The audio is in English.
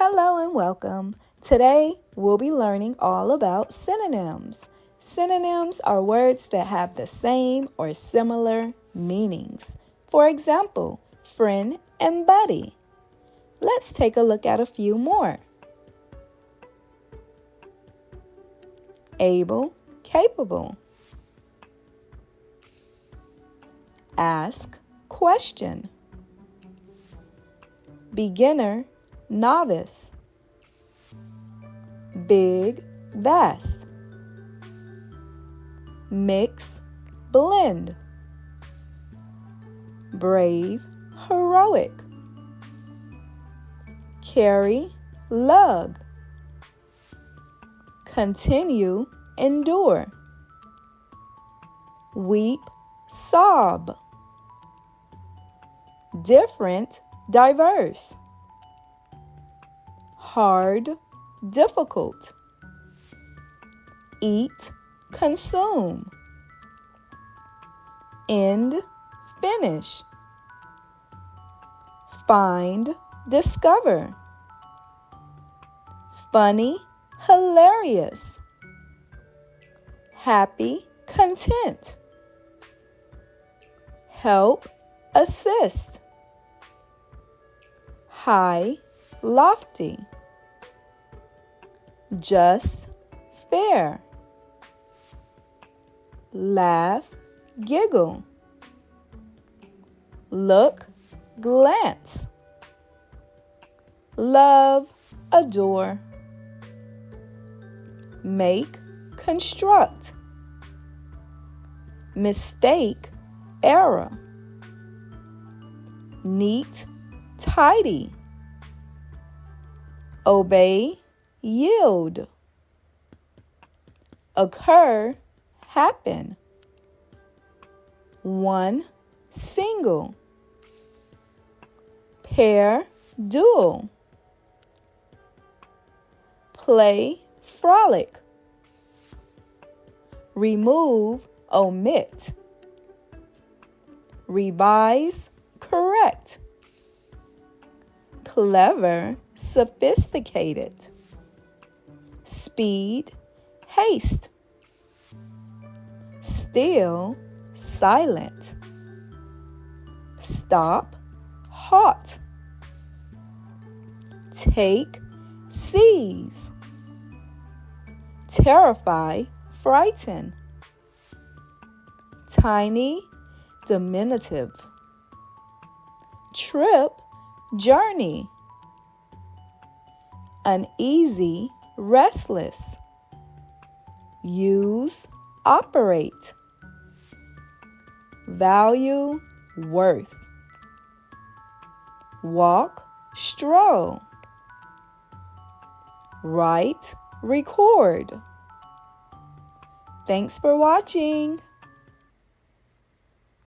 Hello and welcome. Today we'll be learning all about synonyms. Synonyms are words that have the same or similar meanings. For example, friend and buddy. Let's take a look at a few more. Able, capable. Ask, question. Beginner, novice. Big, vast. Mix, blend. Brave, heroic. Carry, lug. Continue, endure. Weep, sob. Different, diverse. Hard, difficult. Eat, consume. End, finish. Find, discover. Funny, hilarious. Happy, content. Help, assist. High, lofty. Just, fair. Laugh, giggle. Look, glance. Love, adore. Make, construct. Mistake, error. Neat, tidy. Obey, yield. Occur, happen. One, single. Pair, dual. Play, frolic. Remove, omit. Revise, correct. Clever, sophisticated. Speed, haste. Still, silent. Stop, halt. Take, seize. Terrify, frighten. Tiny, diminutive. Trip, journey. Uneasy, restless. Use, operate. Value, worth. Walk, stroll. Write, record. Thanks for watching.